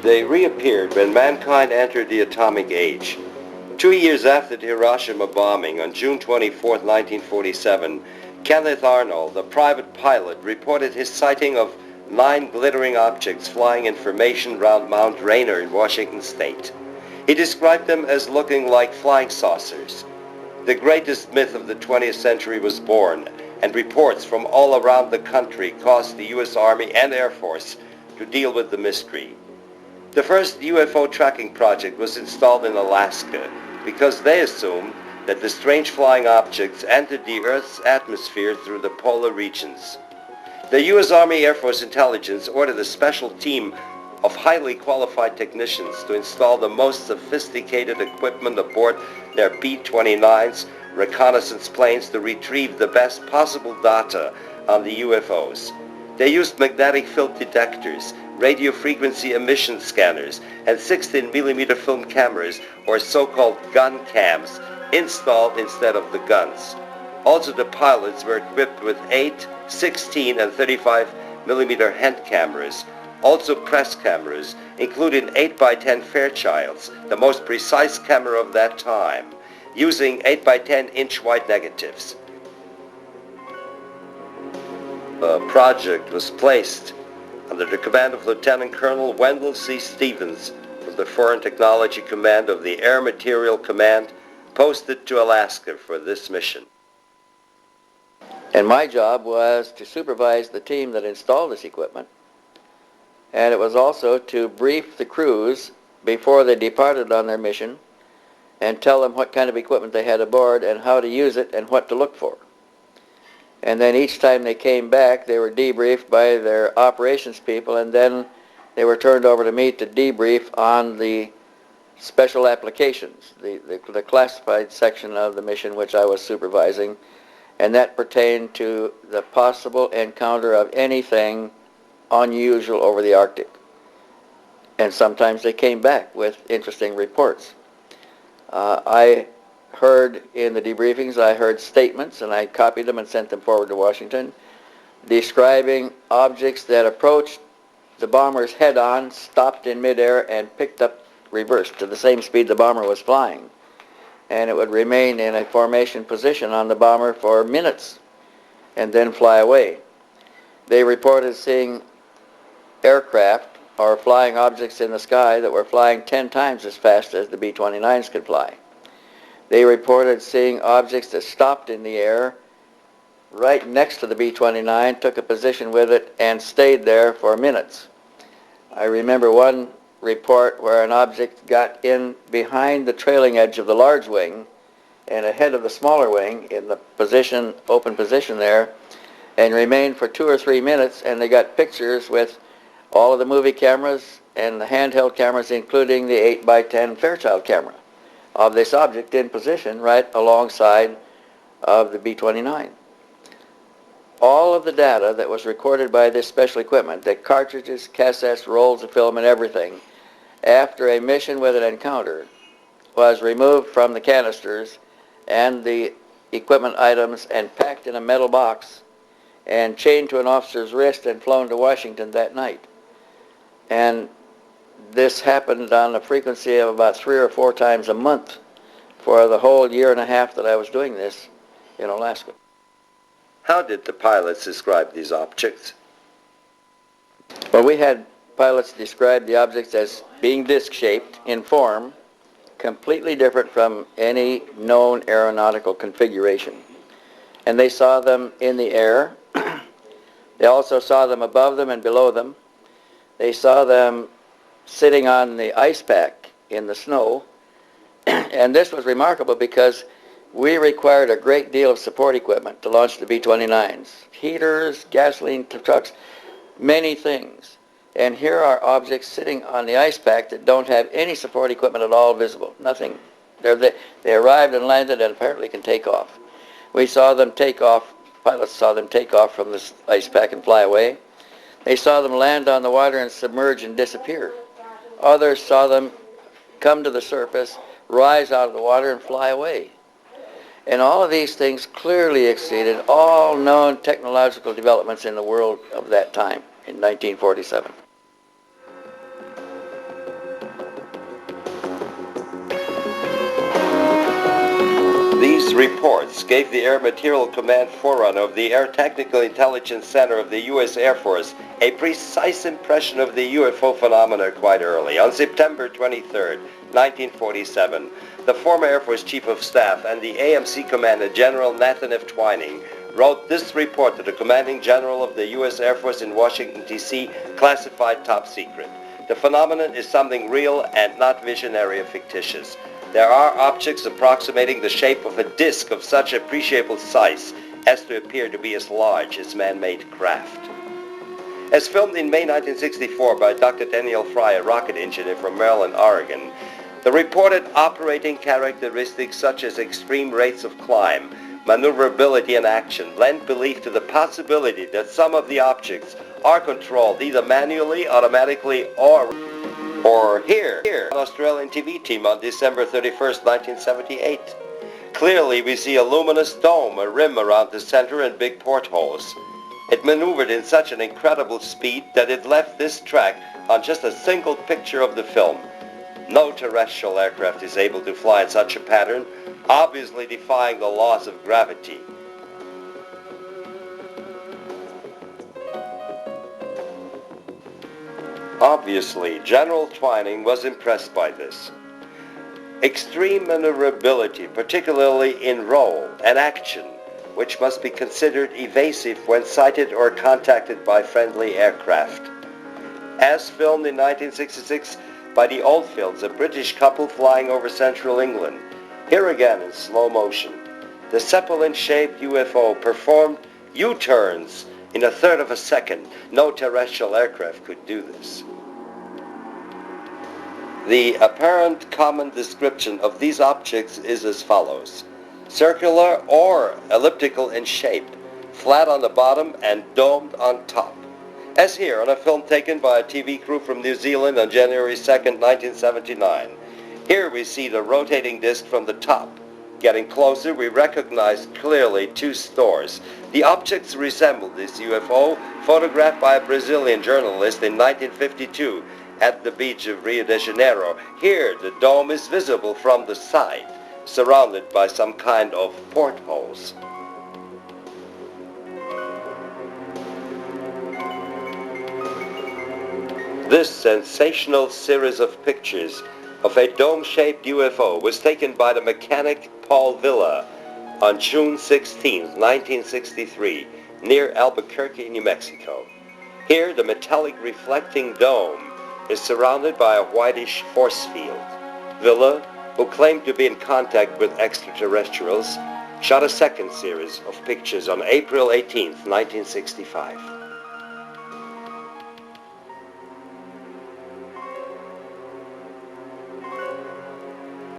They reappeared when mankind entered the atomic age. 2 years after the Hiroshima bombing, on June 24, 1947, Kenneth Arnold, a private pilot, reported his sighting of 9 glittering objects flying in formation round Mount Rainier in Washington state. He described them as looking like flying saucers. The greatest myth of the 20th century was born, and reports from all around the country caused the U.S. Army and Air Force to deal with the mystery. The first UFO tracking project was installed in Alaska because they assumed that the strange flying objects entered the Earth's atmosphere through the polar regions. The U.S. Army Air Force Intelligence ordered a special team of highly qualified technicians to install the most sophisticated equipment aboard their B-29s reconnaissance planes to retrieve the best possible data on the UFOs. They used magnetic field detectors, radio frequency emission scanners, and 16mm film cameras, or so-called gun cams, installed instead of the guns. Also, the pilots were equipped with 8, 16, and 35mm hand cameras, also press cameras, including 8x10 Fairchilds, the most precise camera of that time, using 8x10-inch wide negatives. The project was placed under the command of Lieutenant Colonel Wendell C. Stevens of the Foreign Technology Command of the Air Materiel Command, posted to Alaska for this mission. And my job was to supervise the team that installed this equipment, and it was also to brief the crews before they departed on their mission and tell them what kind of equipment they had aboard and how to use it and what to look for. And then each time they came back, they were debriefed by their operations people, and then they were turned over to me to debrief on the special applications, the classified section of the mission which I was supervising, and that pertained to the possible encounter of anything unusual over the Arctic. And sometimes they came back with interesting reports. I heard in the debriefings, I heard statements, and I copied them and sent them forward to Washington, describing objects that approached the bombers head-on, stopped in midair, and picked up, reversed to the same speed the bomber was flying. And it would remain in a formation position on the bomber for minutes and then fly away. They reported seeing aircraft or flying objects in the sky that were flying 10 times as fast as the B-29s could fly. They reported seeing objects that stopped in the air right next to the B-29, took a position with it, and stayed there for minutes. I remember one report where an object got in behind the trailing edge of the large wing and ahead of the smaller wing in the position, open position there, and remained for 2 or 3 minutes, and they got pictures with all of the movie cameras and the handheld cameras, including the 8x10 Fairchild camera of this object in position right alongside of the B-29. All of the data that was recorded by this special equipment, the cartridges, cassettes, rolls of film, and everything, after a mission with an encounter, was removed from the canisters and the equipment items and packed in a metal box and chained to an officer's wrist and flown to Washington that night. And this happened on a frequency of about 3 or 4 times a month for the whole year and a half that I was doing this in Alaska. How did the pilots describe these objects? Well, we had pilots describe the objects as being disc-shaped in form, completely different from any known aeronautical configuration. And they saw them in the air. They also saw them above them and below them. They saw them sitting on the ice pack in the snow. And this was remarkable because we required a great deal of support equipment to launch the B-29s. Heaters, gasoline trucks, many things. And here are objects sitting on the ice pack that don't have any support equipment at all visible. Nothing. They arrived and landed and apparently can take off. We saw them take off. Pilots saw them take off from this ice pack and fly away. They saw them land on the water and submerge and disappear. Others saw them come to the surface, rise out of the water, and fly away. And all of these things clearly exceeded all known technological developments in the world of that time, in 1947. These reports gave the Air Materiel Command forerunner of the Air Technical Intelligence Center of the U.S. Air Force a precise impression of the UFO phenomena quite early. On September 23, 1947, the former Air Force Chief of Staff and the AMC Commander General Nathan F. Twining wrote this report to the Commanding General of the U.S. Air Force in Washington, D.C., classified top secret. The phenomenon is something real and not visionary or fictitious. There are objects approximating the shape of a disk of such appreciable size as to appear to be as large as man-made craft. As filmed in May 1964 by Dr. Daniel Fry, a rocket engineer from Maryland, Oregon, the reported operating characteristics such as extreme rates of climb, maneuverability and action lend belief to the possibility that some of the objects are controlled either manually, automatically, or here, an Australian TV team on December 31st, 1978. Clearly, we see a luminous dome, a rim around the center, and big portholes. It maneuvered in such an incredible speed that it left this track on just a single picture of the film. No terrestrial aircraft is able to fly in such a pattern, obviously defying the laws of gravity. Obviously, General Twining was impressed by this. Extreme maneuverability, particularly in roll and action, which must be considered evasive when sighted or contacted by friendly aircraft. As filmed in 1966 by the Oldfields, a British couple flying over central England. Here again in slow motion, the Zeppelin-shaped UFO performed U-turns in a third of a second. No terrestrial aircraft could do this. The apparent common description of these objects is as follows: circular or elliptical in shape, flat on the bottom and domed on top. As here on a film taken by a TV crew from New Zealand on January 2nd, 1979. Here we see the rotating disc from the top. Getting closer, we recognize clearly two stores. The objects resemble this UFO, photographed by a Brazilian journalist in 1952 at the beach of Rio de Janeiro. Here, the dome is visible from the side, surrounded by some kind of portholes. This sensational series of pictures of a dome-shaped UFO was taken by the mechanic Paul Villa on June 16, 1963, near Albuquerque, New Mexico. Here, the metallic reflecting dome is surrounded by a whitish force field. Villa, who claimed to be in contact with extraterrestrials, shot a second series of pictures on April 18, 1965.